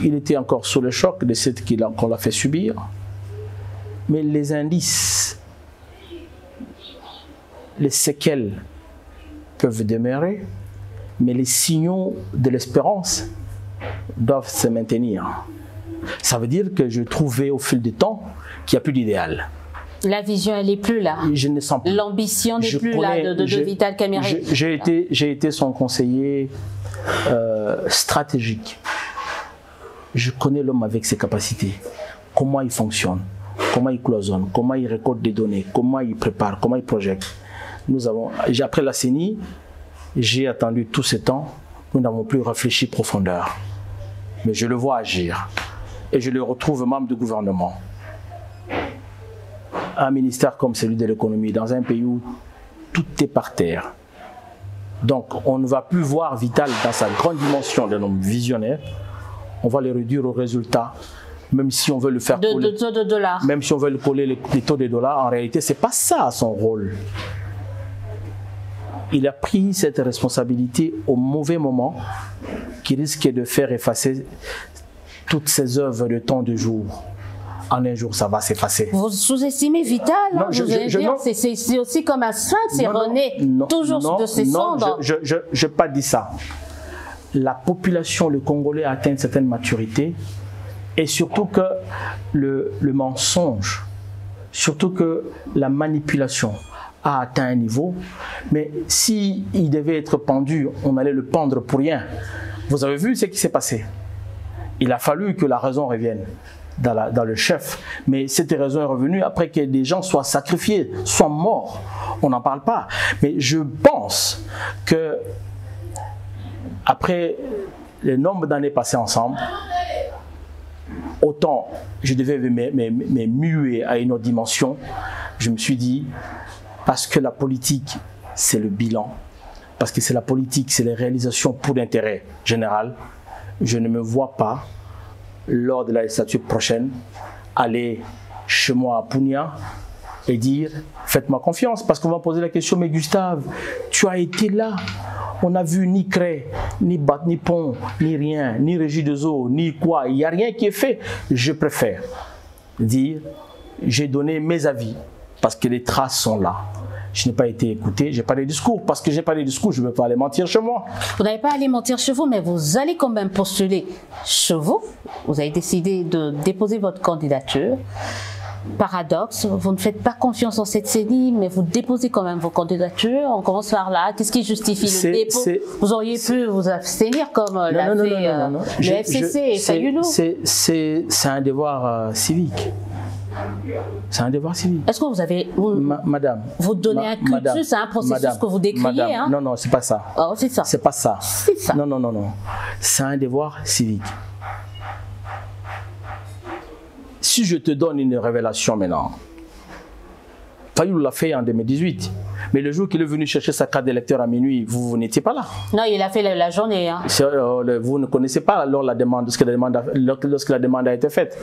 Il était encore sous le choc de ce qu'on l'a fait subir. Mais les indices, les séquelles peuvent demeurer, mais les signaux de l'espérance doivent se maintenir. Ça veut dire que je trouvais au fil du temps qu'il n'y a plus d'idéal. La vision, elle n'est plus là. Je ne sens plus. L'ambition n'est plus là de Vital Kamerhe. J'ai été son conseiller stratégique. Je connais l'homme avec ses capacités. Comment il fonctionne, comment il cloisonne, comment il récolte des données, comment il prépare, comment il projette. Après la CENI, j'ai attendu tout ce temps. Nous n'avons plus réfléchi profondeur. Mais je le vois agir. Et je le retrouve membre du gouvernement. Un ministère comme celui de l'économie, dans un pays où tout est par terre. Donc, on ne va plus voir Vital dans sa grande dimension d'un homme visionnaire. On va le réduire au résultat, même si on veut le faire coller. De dollars. Même si on veut le coller les taux de dollars, en réalité, ce n'est pas ça son rôle. Il a pris cette responsabilité au mauvais moment qui risque de faire effacer toutes ses œuvres de temps de jour. En un jour, ça va s'effacer. Vous sous-estimez Vital, hein, c'est aussi comme un sphinx, c'est René, toujours de ses cendres. Je n'ai pas dit ça. La population, le Congolais a atteint une certaine maturité et surtout que le mensonge, surtout que la manipulation a atteint un niveau, mais s'il devait être pendu, on allait le pendre pour rien. Vous avez vu ce qui s'est passé. Il a fallu que la raison revienne dans le chef, mais cette raison est revenue après que des gens soient sacrifiés, soient morts. On n'en parle pas. Mais je pense que après le nombre d'années passées ensemble, autant je devais me muer à une autre dimension, je me suis dit, parce que la politique, c'est le bilan, parce que c'est la politique, c'est les réalisations pour l'intérêt général, je ne me vois pas, lors de la législature prochaine, aller chez moi à Punia et dire « Faites-moi confiance », parce qu'on va poser la question « Mais Gustave, tu as été là, on n'a vu ni craie, ni batte, ni pont, ni rien, ni régie de eaux, ni quoi, il n'y a rien qui est fait. » Je préfère dire « J'ai donné mes avis, parce que les traces sont là. » Je n'ai pas été écouté, je n'ai pas de discours. Parce que je n'ai pas de discours, je ne veux pas aller mentir chez moi. Vous n'allez pas aller mentir chez vous, mais vous allez quand même postuler chez vous. Vous avez décidé de déposer votre candidature. Paradoxe, vous ne faites pas confiance en cette CENI, mais vous déposez quand même vos candidatures. On commence par là. Qu'est-ce qui justifie le dépôt? Vous auriez pu vous abstenir comme l'a fait le FCC et Fayulu. C'est un devoir civique. C'est un devoir civique. Est-ce que vous avez... Madame. Vous donnez un cursus à un processus que vous décriez, hein? Non, c'est pas ça. Oh, c'est ça. C'est pas ça. C'est ça. Non. C'est un devoir civique. Si je te donne une révélation maintenant, Fayulu l'a fait en 2018. Mais le jour qu'il est venu chercher sa carte d'électeur à minuit, vous n'étiez pas là. Non, il a fait la journée. Hein. Vous ne connaissez pas alors lorsque la demande a été faite.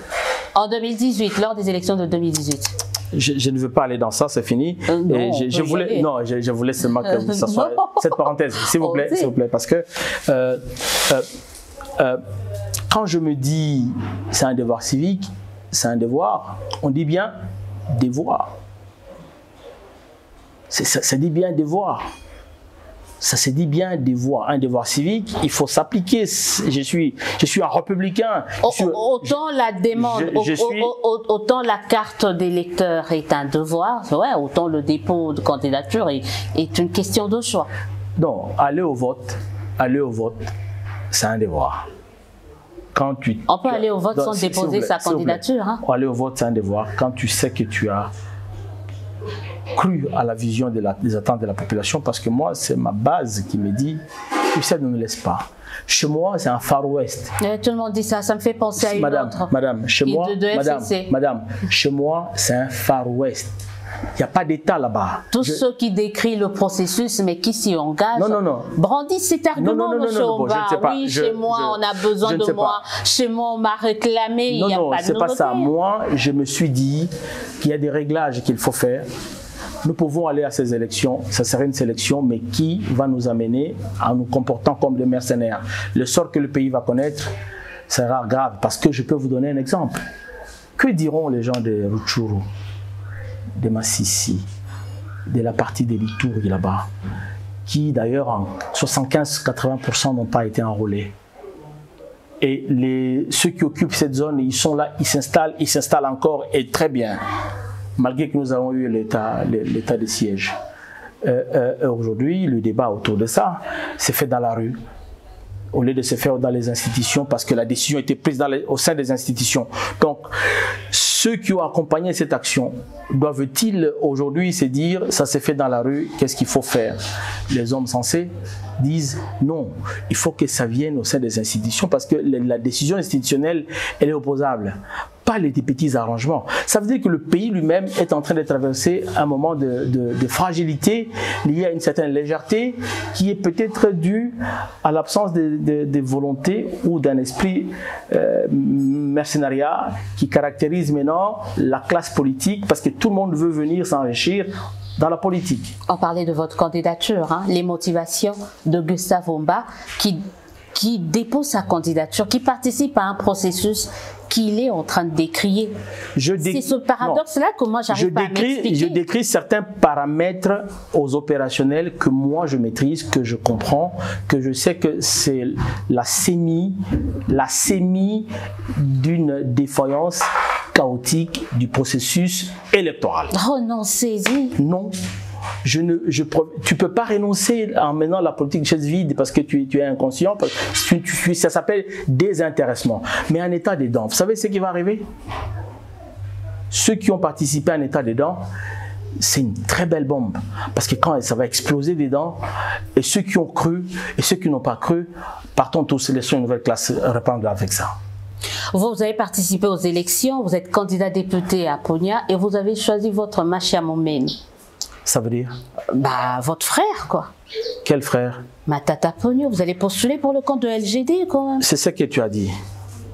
En 2018, lors des élections de 2018. Je ne veux pas aller dans ça, c'est fini. Non, je voulais seulement que ça soit cette parenthèse, s'il vous plaît, parce que quand je me dis c'est un devoir civique, c'est un devoir. On dit bien devoir. Ça dit bien devoir. Ça se dit bien devoir, un devoir civique, il faut s'appliquer. Je suis un républicain. Autant la demande, autant la carte d'électeur est un devoir, ouais, autant le dépôt de candidature est une question de choix. Non, aller au vote, c'est un devoir. On peut aller au vote sans déposer sa candidature. Hein? Aller au vote, c'est un devoir. Quand tu sais que tu as cru à la vision des attentes de la population, parce que moi, c'est ma base qui me dit, tu sais, ne nous laisse pas. Chez moi, c'est un Far West. Tout le monde dit ça, ça me fait penser à une autre. Madame, chez moi, c'est un Far West. Il n'y a pas d'État là-bas. Tous ceux qui décrivent le processus, mais qui s'y engagent, brandissent cet argument, monsieur Omba. Oui, chez moi, on a besoin de moi. Chez moi, on m'a réclamé, il n'y a pas de nouveauté. Non, c'est pas ça. Moi, je me suis dit qu'il y a des réglages qu'il faut faire. Nous pouvons aller à ces élections, ça serait une sélection, mais qui va nous amener en nous comportant comme des mercenaires. Le sort que le pays va connaître sera grave, parce que je peux vous donner un exemple. Que diront les gens de Rutshuru, de Massissi, de la partie de l'Ituri là-bas, qui d'ailleurs en 75-80% n'ont pas été enrôlés. Et ceux qui occupent cette zone, ils sont là, ils s'installent encore, et très bien. Malgré que nous avons eu l'état de siège. Aujourd'hui, le débat autour de ça s'est fait dans la rue, au lieu de se faire dans les institutions, parce que la décision était prise au sein des institutions. Donc, ceux qui ont accompagné cette action, doivent-ils aujourd'hui se dire, ça s'est fait dans la rue, qu'est-ce qu'il faut faire? Les hommes sensés disent non, il faut que ça vienne au sein des institutions, parce que la décision institutionnelle, elle est opposable. Pas les petits arrangements. Ça veut dire que le pays lui-même est en train de traverser un moment de fragilité lié à une certaine légèreté qui est peut-être due à l'absence de volonté ou d'un esprit mercenariat qui caractérise maintenant la classe politique, parce que tout le monde veut venir s'enrichir dans la politique. On parlait de votre candidature, hein, les motivations de Gustave Omba qui dépose sa candidature, qui participe à un processus qu'il est en train de décrier. C'est ce paradoxe-là que moi j'arrive pas à m'expliquer. Je décris certains paramètres aux opérationnels que moi je maîtrise, que je comprends, que je sais que c'est la sémie d'une défaillance chaotique du processus électoral. Oh non, saisie. Non. Tu ne peux pas renoncer en menant la politique de chaise vide parce que tu es inconscient. Ça s'appelle désintéressement. Mais en état des dents, vous savez ce qui va arriver? Ceux qui ont participé à un état des dents, c'est une très belle bombe. Parce que quand ça va exploser dedans, et ceux qui ont cru et ceux qui n'ont pas cru, partons tous, laissons une nouvelle classe répandre avec ça. Vous avez participé aux élections, vous êtes candidat député à Ponia et vous avez choisi votre Machiamomène. Ça veut dire? Bah, votre frère, quoi. Quel frère? Matata Ponyo. Vous allez postuler pour le compte de LGD, quand même. C'est ce que tu as dit.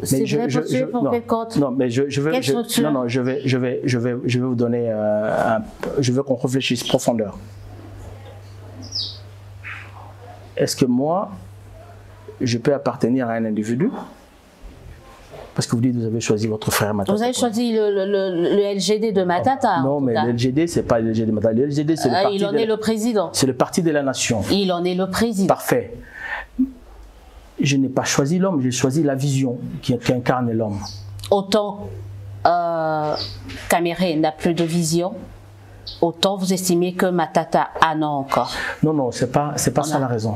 C'est vrai, postuler pour quel compte? Non, mais je vais vous donner je veux qu'on réfléchisse profondeur. Est-ce que moi, je peux appartenir à un individu? Parce que vous dites que vous avez choisi votre frère Matata. Vous avez choisi le LGD de Matata. Non, mais le LGD, ce n'est pas le LGD de Matata. Le LGD, c'est le parti. Il en est le président. C'est le parti de la nation. Il en est le président. Parfait. Je n'ai pas choisi l'homme, j'ai choisi la vision qui incarne l'homme. Autant Caméré n'a plus de vision, autant vous estimez que Matata a non encore. Non, c'est pas ça la raison.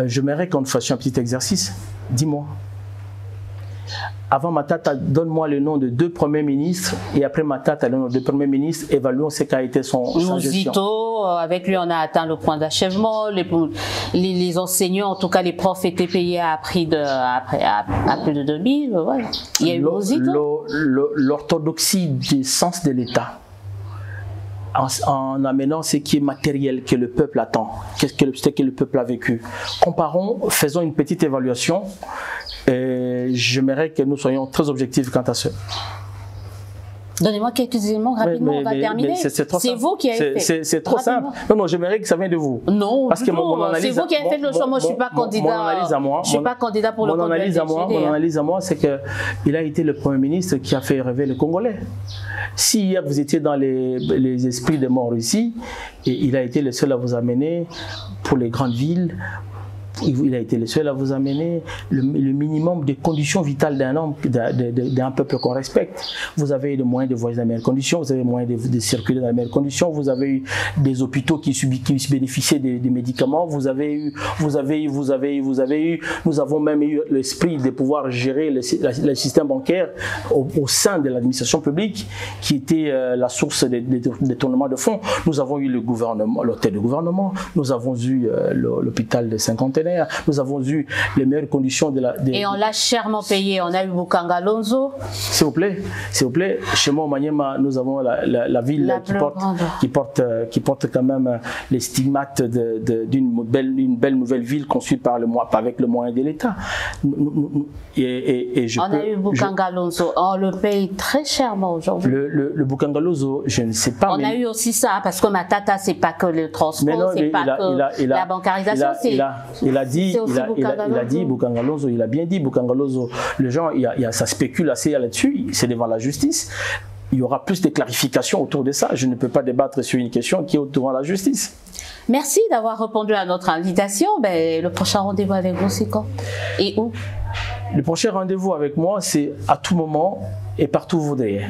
J'aimerais qu'on fasse un petit exercice. Dis-moi. Avant Matata, donne-moi le nom de 2 premiers ministres et après Matata, le nom de 2 premiers ministres, évaluons ce qu'a été sa gestion. Zito, avec lui on a atteint le point d'achèvement, les enseignants, en tout cas les profs étaient payés à plus de 2000, ouais. Il y a eu Zito. L'orthodoxie du sens de l'État, en amenant ce qui est matériel que le peuple attend, ce que le peuple a vécu. Comparons, faisons une petite évaluation. Et j'aimerais que nous soyons très objectifs quant à ça. Donnez-moi quelques éléments rapidement, on va terminer. C'est vous qui avez fait. C'est trop simple. Non, j'aimerais que ça vienne de vous. Non, parce que c'est vous qui avez fait le choix. Moi, je ne suis pas candidat. Mon analyse à moi, je suis pas candidat pour le Mon analyse à moi, c'est qu'il a été le Premier ministre qui a fait rêver les Congolais. Si hier vous étiez dans les esprits des morts ici, et il a été le seul à vous amener pour les grandes villes. Il a été le seul à vous amener le minimum des conditions vitales d'un homme, d'un peuple qu'on respecte. Vous avez eu les moyens de voyager dans les meilleures conditions, vous avez les moyens de circuler dans les meilleures conditions, vous avez eu des hôpitaux qui bénéficiaient des médicaments, nous avons même eu l'esprit de pouvoir gérer le système bancaire au sein de l'administration publique qui était la source des détournements de fonds. Nous avons eu le gouvernement, l'hôtel de gouvernement, nous avons eu l'hôpital de cinquantenaires. Nous avons eu les meilleures conditions Et on l'a chèrement payé. On a eu Bukanga Lonzo. S'il vous plaît, chez moi au Maniema, nous avons la ville qui porte quand même les stigmates d'une belle nouvelle ville construite avec le moyen de l'État. On a eu Bukanga Lonzo. On le paye très chèrement aujourd'hui. Le Bukanga Lonzo, je ne sais pas. On a eu aussi ça, parce que Matata, c'est pas que le transport, c'est pas que la bancarisation, il a dit Bukanga Lonzo, il a bien dit Bukanga Lonzo. Les gens, ça spécule assez là-dessus, c'est devant la justice. Il y aura plus de clarifications autour de ça. Je ne peux pas débattre sur une question qui est devant la justice. Merci d'avoir répondu à notre invitation. Le prochain rendez-vous avec vous, c'est quand et où? Le prochain rendez-vous avec moi, c'est à tout moment et partout où vous voudrez.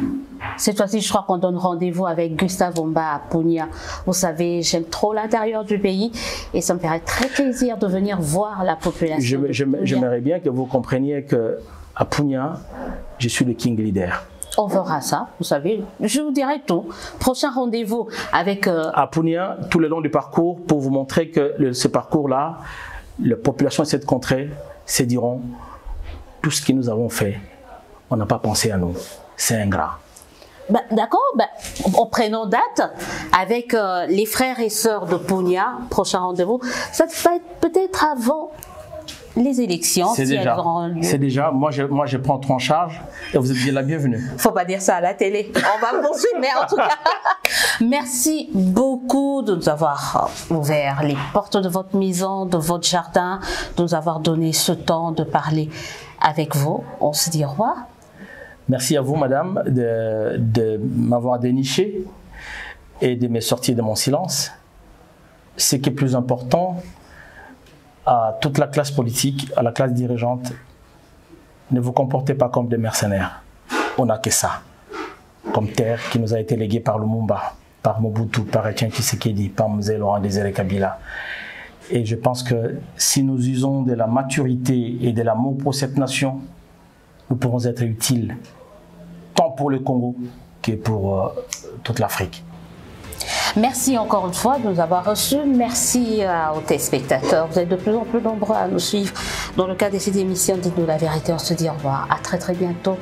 Cette fois-ci, je crois qu'on donne rendez-vous avec Gustave Omba à Punia. Vous savez, j'aime trop l'intérieur du pays et ça me ferait très plaisir de venir voir la population. J'aimerais bien que vous compreniez qu'à Punia, je suis le King Leader. On verra ça, vous savez, je vous dirai tout. Prochain rendez-vous avec... À Punia, tout le long du parcours, pour vous montrer que ce parcours-là, la population de cette contrée se diront, tout ce que nous avons fait, on n'a pas pensé à nous. C'est ingrat. D'accord, en prenant date avec les frères et sœurs de Punia, prochain rendez-vous, ça va être peut-être avant les élections. C'est déjà, moi je prends tout en charge et vous êtes bien la bienvenue. Faut pas dire ça à la télé, on va poursuivre, mais en tout cas, merci beaucoup de nous avoir ouvert les portes de votre maison, de votre jardin, de nous avoir donné ce temps de parler avec vous. On se dit au revoir. Merci à vous, madame, de m'avoir déniché et de me sortir de mon silence. Ce qui est plus important, à toute la classe politique, à la classe dirigeante, ne vous comportez pas comme des mercenaires. On n'a que ça, comme terre qui nous a été léguée par Lumumba, par Mobutu, par Etienne Tshisekedi, par Mzee Laurent Désiré Kabila. Et je pense que si nous usons de la maturité et de l'amour pour cette nation, nous pourrons être utiles, tant pour le Congo que pour toute l'Afrique. Merci encore une fois de nous avoir reçus. Merci aux téléspectateurs. Vous êtes de plus en plus nombreux à nous suivre. Dans le cadre de cette émission, dites-nous la vérité. On se dit au revoir. À très très bientôt.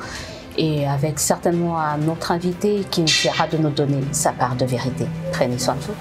Et avec certainement un autre invité qui essaiera de nous donner sa part de vérité. Prenez soin de vous.